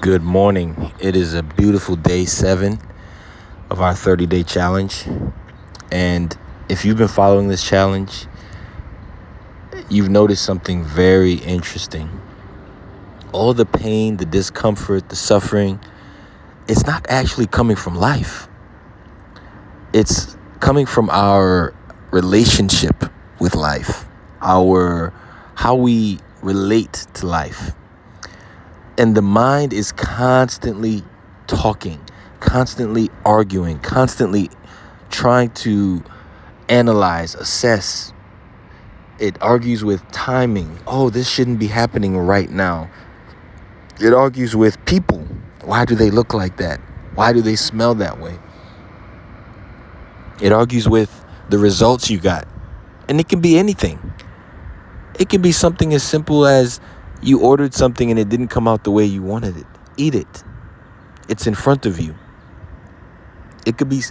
Good morning. It is a beautiful day 7 of our 30-day challenge. And if you've been following this challenge, you've noticed something very interesting. All the pain, the discomfort, the suffering, it's not actually coming from life. It's coming from our relationship with life, how we relate to life. And the mind is constantly talking, constantly arguing, constantly trying to analyze, assess. It argues with timing. Oh, this shouldn't be happening right now. It argues with people. Why do they look like that? Why do they smell that way? It argues with the results you got. And it can be anything. It can be something as simple as you ordered something and it didn't come out the way you wanted it. Eat it. It's in front of you. It could be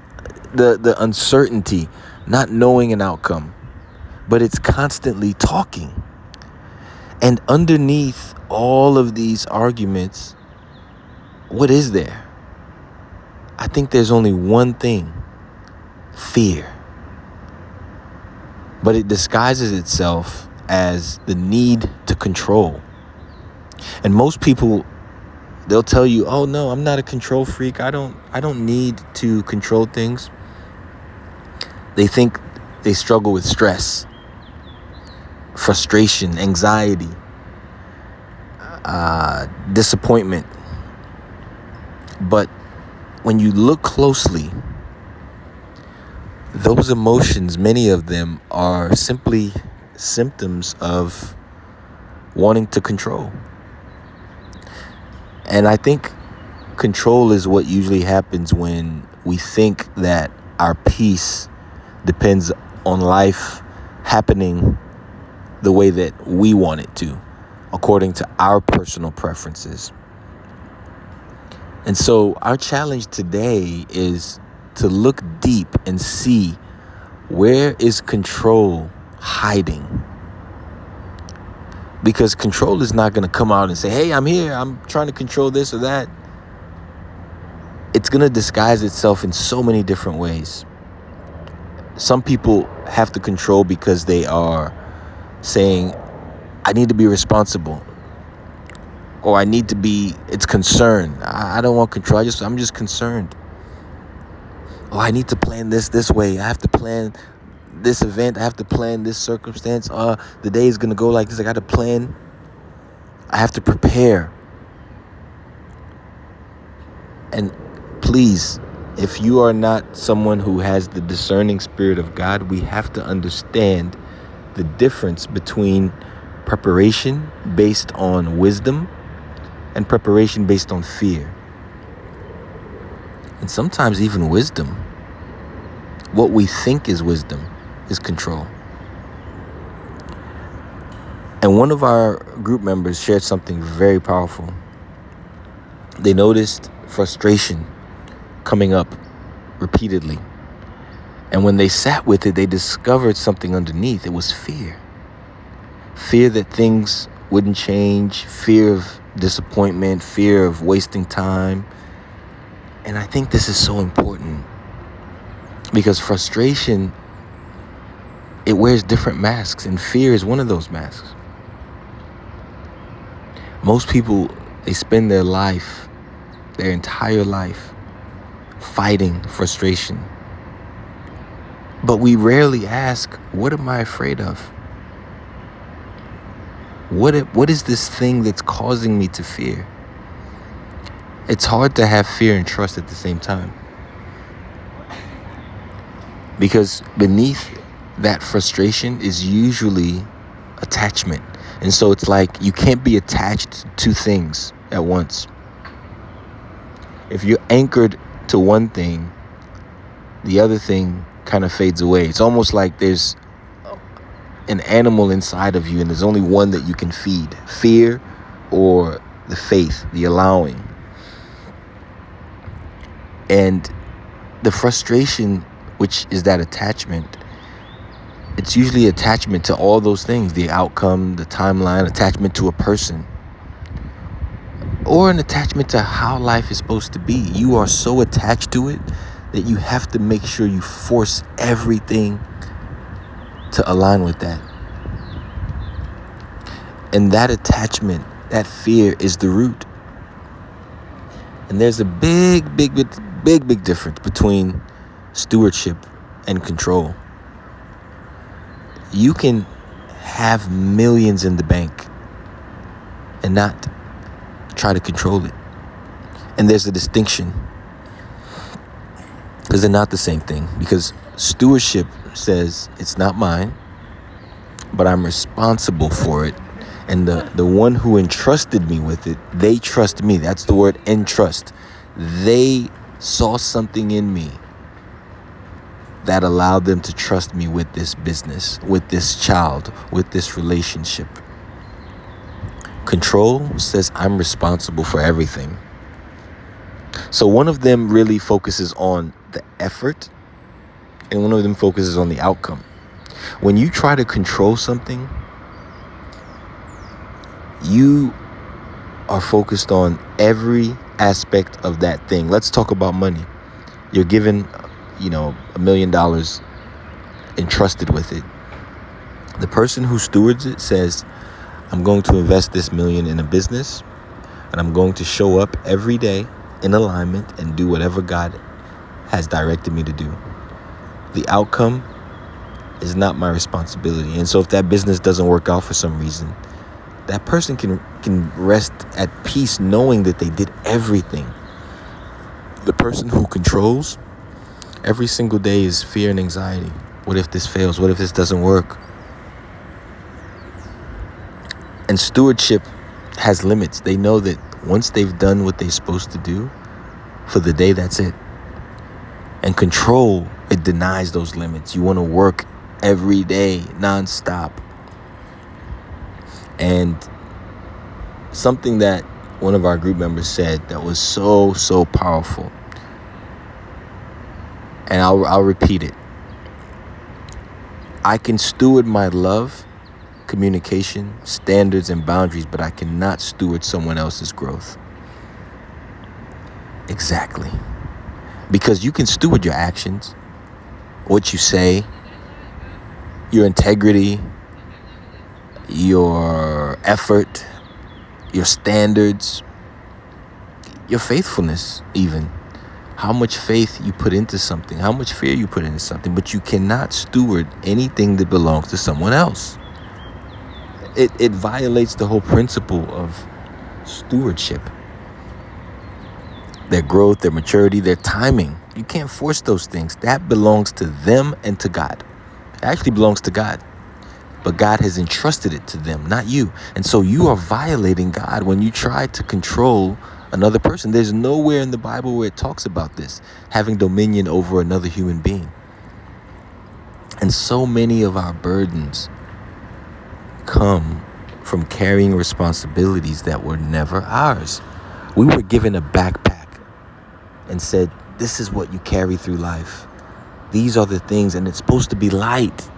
the uncertainty, not knowing an outcome, but it's constantly talking. And underneath all of these arguments, what is there? I think there's only one thing: fear. But it disguises itself as the need to control. And most people, they'll tell you, "Oh no, I'm not a control freak. I don't need to control things." They think they struggle with stress, frustration, anxiety, disappointment. But when you look closely, those emotions, many of them are simply symptoms of wanting to control. And I think control is what usually happens when we think that our peace depends on life happening the way that we want it to, according to our personal preferences. And so our challenge today is to look deep and see, where is control hiding? Because control is not going to come out and say, "Hey, I'm here. I'm trying to control this or that." It's going to disguise itself in so many different ways. Some people have to control because they are saying, "I need to be responsible," or it's concern. I don't want control. I'm just concerned. Oh, I need to plan this way. I have to plan this event. I have to plan this circumstance. The day is going to go like this. I got to plan. I have to prepare. And please, if you are not someone who has the discerning spirit of God, we have to understand the difference between preparation based on wisdom and preparation based on fear. And sometimes even wisdom, what we think is wisdom, is control. And one of our group members shared something very powerful. They noticed frustration coming up repeatedly. And when they sat with it, they discovered something underneath. It was fear. Fear that things wouldn't change, fear of disappointment, fear of wasting time. And I think this is so important because frustration, it wears different masks, and fear is one of those masks. Most people, they spend their entire life, fighting frustration. But we rarely ask, what am I afraid of? What is this thing that's causing me to fear? It's hard to have fear and trust at the same time. Because beneath that frustration is usually attachment. And so it's like you can't be attached to things at once. If you're anchored to one thing, the other thing kind of fades away. It's almost like there's an animal inside of you and there's only one that you can feed: fear or the faith, the allowing. And the frustration, which is that attachment, it's usually attachment to all those things: the outcome, the timeline, attachment to a person. or an attachment to how life is supposed to be. You are so attached to it that you have to make sure you force everything to align with that. And that attachment, that fear is the root. And there's a big difference between stewardship and control. You can have millions in the bank and not try to control it. And there's a distinction, because they're not the same thing. Because stewardship says it's not mine, but I'm responsible for it. And the one who entrusted me with it, they trust me. That's the word, entrust. They saw something in me that allowed them to trust me with this business, with this child, with this relationship. Control says I'm responsible for everything. So one of them really focuses on the effort, and one of them focuses on the outcome. When you try to control something, you are focused on every aspect of that thing. Let's talk about money. You're given, $1 million entrusted with it. The person who stewards it says, I'm going to invest this million in a business, and I'm going to show up every day in alignment and do whatever God has directed me to do. The outcome is not my responsibility. And so if that business doesn't work out for some reason, that person can rest at peace knowing that they did everything. The person who controls every single day is fear and anxiety. What if this fails? What if this doesn't work? And stewardship has limits. They know that once they've done what they're supposed to do for the day, that's it. And control, it denies those limits. You want to work every day, nonstop. And something that one of our group members said that was so powerful, and I'll repeat it. I can steward my love, communication, standards, and boundaries, but I cannot steward someone else's growth. Exactly. Because you can steward your actions, what you say, your integrity, your effort, your standards, your faithfulness even. How much faith you put into something, how much fear you put into something, but you cannot steward anything that belongs to someone else. It violates the whole principle of stewardship. Their growth, their maturity, their timing. You can't force those things. That belongs to them and to God. It actually belongs to God. But God has entrusted it to them, not you. And so you are violating God when you try to control another person. There's nowhere in the Bible where it talks about this, having dominion over another human being. And so many of our burdens come from carrying responsibilities that were never ours. We were given a backpack and said, this is what you carry through life. These are the things, and it's supposed to be light.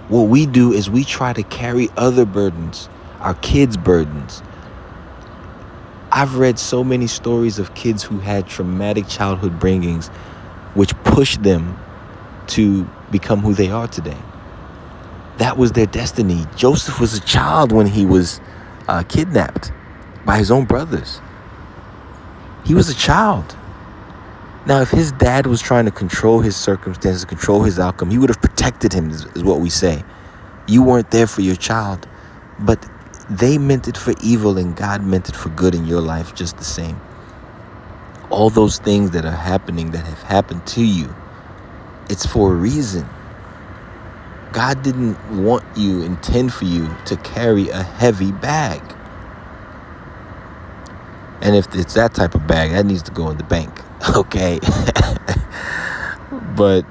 What we do is we try to carry other burdens, our kids' burdens. I've read so many stories of kids who had traumatic childhood bringings, which pushed them to become who they are today. That was their destiny. Joseph was a child when he was kidnapped by his own brothers. He was a child. Now, if his dad was trying to control his circumstances, control his outcome, he would have protected him, is what we say. You weren't there for your child, but they meant it for evil and God meant it for good in your life just the same. All those things that are happening, that have happened to you, it's for a reason. God didn't intend for you to carry a heavy bag. And if it's that type of bag, that needs to go in the bank. Okay. But,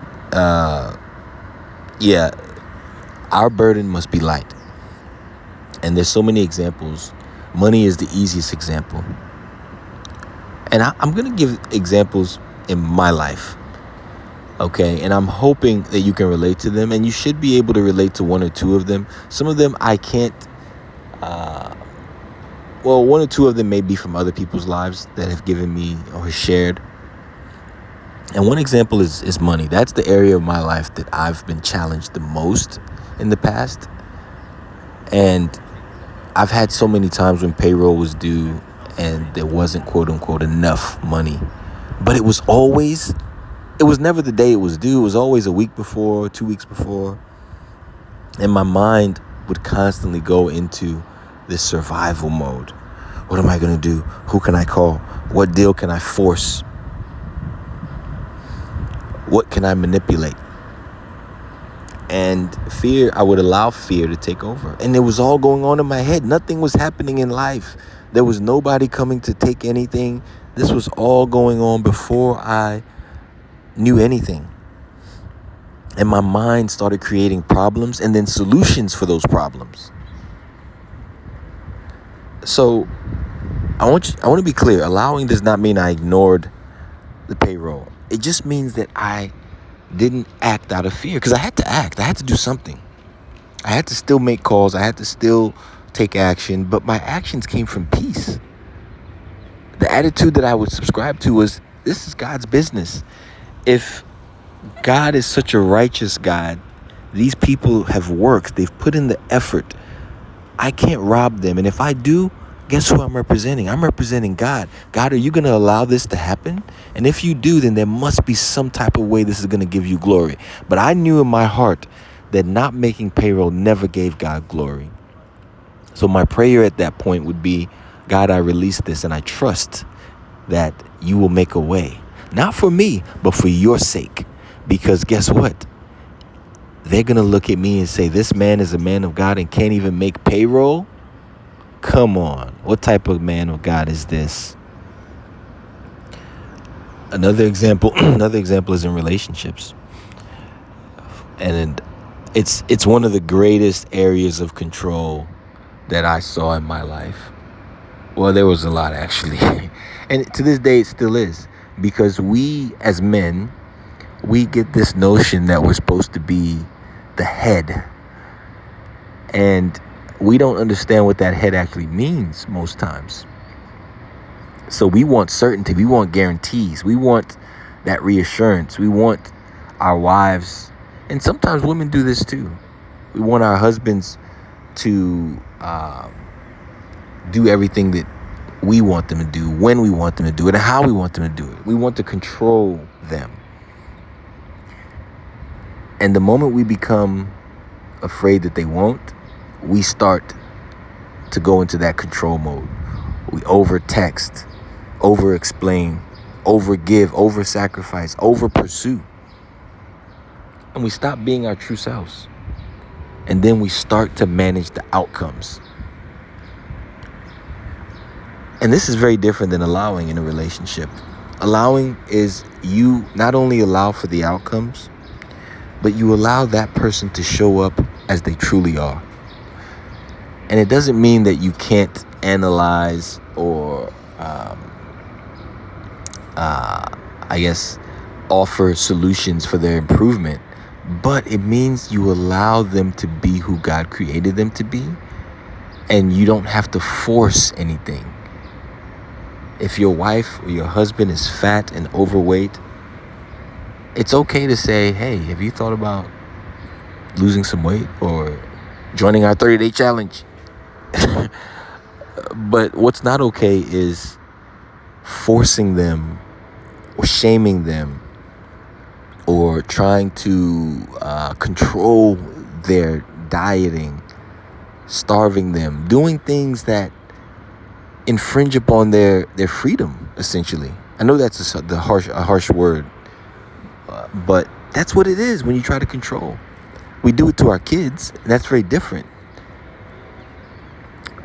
our burden must be light. And there's so many examples. Money is the easiest example. And I'm going to give examples in my life. Okay. And I'm hoping that you can relate to them. And you should be able to relate to one or two of them. Some of them I can't, Well, one or two of them may be from other people's lives that have given me or have shared. And one example is money. That's the area of my life that I've been challenged the most in the past. And I've had so many times when payroll was due and there wasn't, quote unquote, enough money. But it was never the day it was due. It was always a week before, 2 weeks before. And my mind would constantly go into this survival mode. What am I going to do? Who can I call? What deal can I force? What can I manipulate? And I would allow fear to take over. And it was all going on in my head. Nothing was happening in life. There was nobody coming to take anything. This was all going on before I knew anything. And my mind started creating problems and then solutions for those problems. So I want to be clear. Allowing does not mean I ignored the payroll. It just means that I didn't act out of fear, because I had to act. I had to do something. I had to still make calls. I had to still take action, but my actions came from peace. The attitude that I would subscribe to was, this is God's business. If God is such a righteous God, these people have worked. They've put in the effort. I can't rob them. And if I do, guess who I'm representing? I'm representing God. God, are you going to allow this to happen? And if you do, then there must be some type of way this is going to give you glory. But I knew in my heart that not making payroll never gave God glory. So my prayer at that point would be, God, I release this and I trust that you will make a way. Not for me, but for your sake. Because guess what? They're going to look at me and say, this man is a man of God and can't even make payroll? Come on. What type of man of God is this? Another example is in relationships. And it's one of the greatest areas of control that I saw in my life. Well, there was a lot, actually. And to this day, it still is. Because we, as men, we get this notion that we're supposed to be the head. And we don't understand what that head actually means most times. So we want certainty. We want guarantees. We want that reassurance. We want our wives, and sometimes women do this too. We want our husbands to do everything that we want them to do, when we want them to do it, and how we want them to do it. We want to control them. And the moment we become afraid that they won't, we start to go into that control mode. We over-text, over-explain, over-give, over-sacrifice, over-pursue. And we stop being our true selves. And then we start to manage the outcomes. And this is very different than allowing in a relationship. Allowing is you not only allow for the outcomes, but you allow that person to show up as they truly are. And it doesn't mean that you can't analyze or, offer solutions for their improvement. But it means you allow them to be who God created them to be. And you don't have to force anything. If your wife or your husband is fat and overweight, it's okay to say, hey, have you thought about losing some weight or joining our 30-day challenge? But what's not okay is forcing them or shaming them or trying to control their dieting, starving them, doing things that infringe upon their freedom, essentially. I know that's a harsh word, but that's what it is when you try to control. We do it to our kids, and that's very different.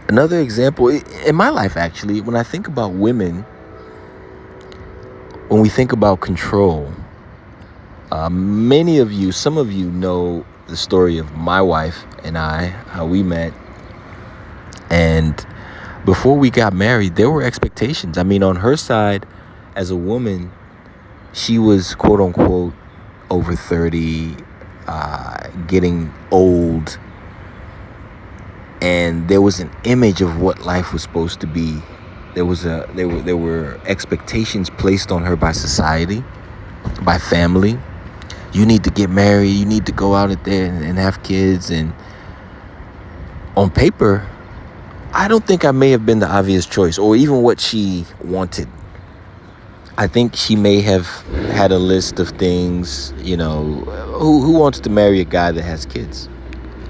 Another example, in my life actually, when I think about women, when we think about control, some of you know the story of my wife and I, how we met. And before we got married, there were expectations. I mean, on her side, as a woman, she was quote unquote over 30, getting old. and there was an image of what life was supposed to be. There were expectations placed on her by society, by family. You need to get married. You need to go out there and have kids. And on paper, I don't think I may have been the obvious choice, or even what she wanted. I think she may have had a list of things. Who wants to marry a guy that has kids?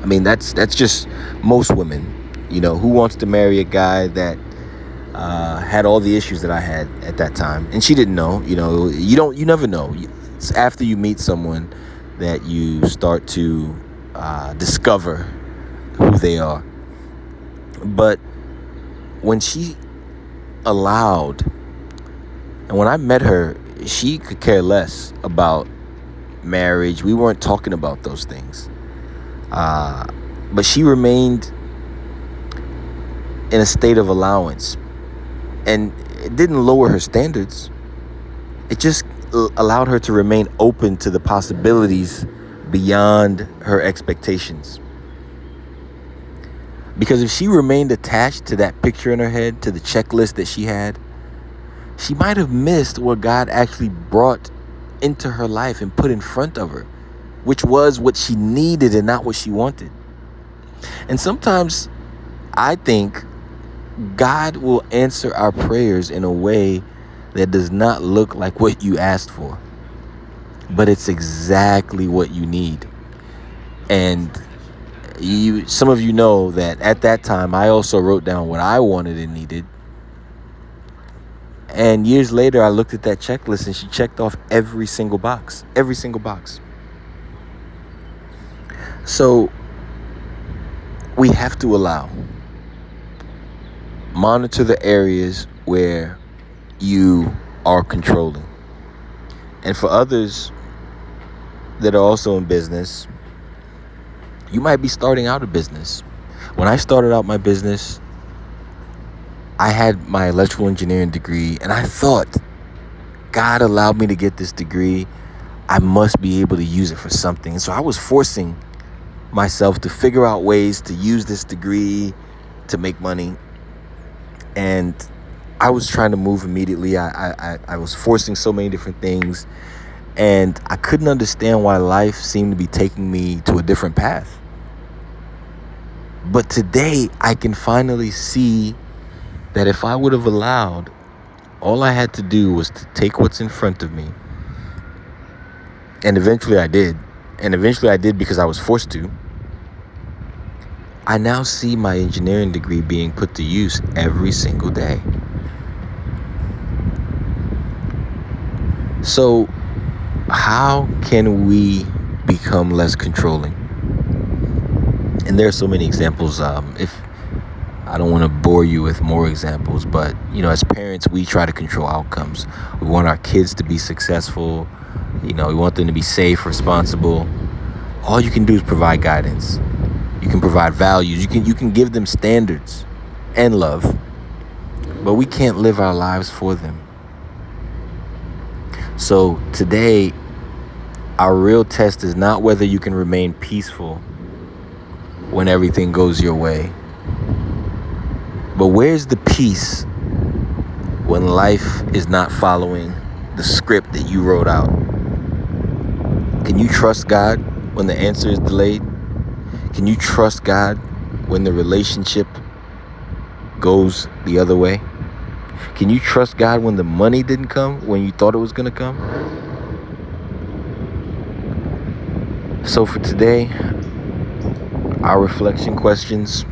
I mean, that's just most women. Who wants to marry a guy that had all the issues that I had at that time? And she didn't know. You never know. It's after you meet someone that you start to discover who they are. But when she allowed, and when I met her, she could care less about marriage. We weren't talking about those things. But she remained in a state of allowance. And it didn't lower her standards. It just allowed her to remain open to the possibilities beyond her expectations. Because if she remained attached to that picture in her head, to the checklist that she had, she might have missed what God actually brought into her life and put in front of her, which was what she needed and not what she wanted. And sometimes I think God will answer our prayers in a way that does not look like what you asked for, but it's exactly what you need. And some of you know that at that time, I also wrote down what I wanted and needed. And years later, I looked at that checklist and she checked off every single box. Every single box. So we have to monitor the areas where you are controlling. And for others that are also in business, you might be starting out a business. When I started out my business, I had my electrical engineering degree, and I thought, God allowed me to get this degree. I must be able to use it for something. And so I was forcing myself to figure out ways to use this degree to make money. And I was trying to move immediately. I was forcing so many different things, and I couldn't understand why life seemed to be taking me to a different path. But today, I can finally see that if I would have allowed, all I had to do was to take what's in front of me. And eventually I did. And eventually I did because I was forced to. I now see my engineering degree being put to use every single day. So how can we become less controlling? And there are so many examples. If I don't want to bore you with more examples, but as parents, we try to control outcomes. We want our kids to be successful. We want them to be safe, responsible. All you can do is provide guidance. You can provide values. You can give them standards and love, but we can't live our lives for them. So today, our real test is not whether you can remain peaceful when everything goes your way, but where's the peace when life is not following the script that you wrote out? Can you trust God when the answer is delayed? Can you trust God when the relationship goes the other way? Can you trust God when the money didn't come when you thought it was going to come? So for today, our reflection questions: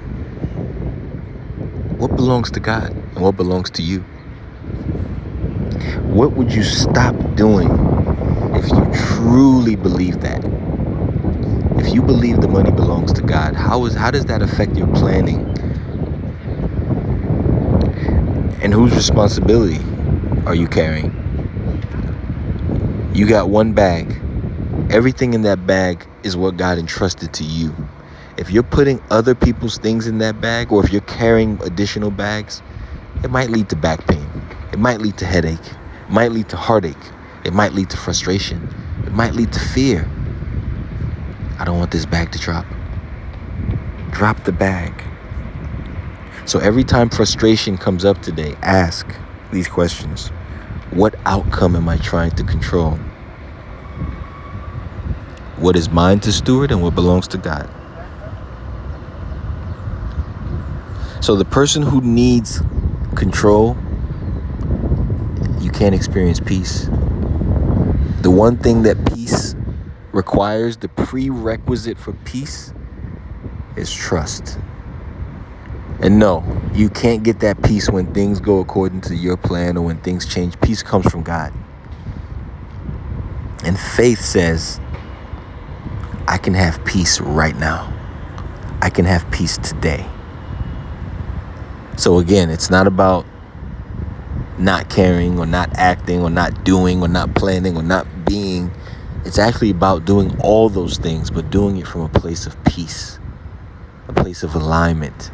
what belongs to God and what belongs to you? What would you stop doing if you truly believe that? If you believe the money belongs to God, how does that affect your planning? And whose responsibility are you carrying? You got one bag. Everything in that bag is what God entrusted to you. If you're putting other people's things in that bag, or if you're carrying additional bags, it might lead to back pain. It might lead to headache. It might lead to heartache. It might lead to frustration. It might lead to fear. I don't want this bag to drop. Drop the bag. So every time frustration comes up today, ask these questions. What outcome am I trying to control? What is mine to steward and what belongs to God? So the person who needs control, you can't experience peace. The one thing that peace requires, the prerequisite for peace, is trust. And no, you can't get that peace when things go according to your plan or when things change. Peace comes from God. And faith says, I can have peace right now. I can have peace today. So again, it's not about not caring or not acting or not doing or not planning or not being. It's actually about doing all those things, but doing it from a place of peace, a place of alignment,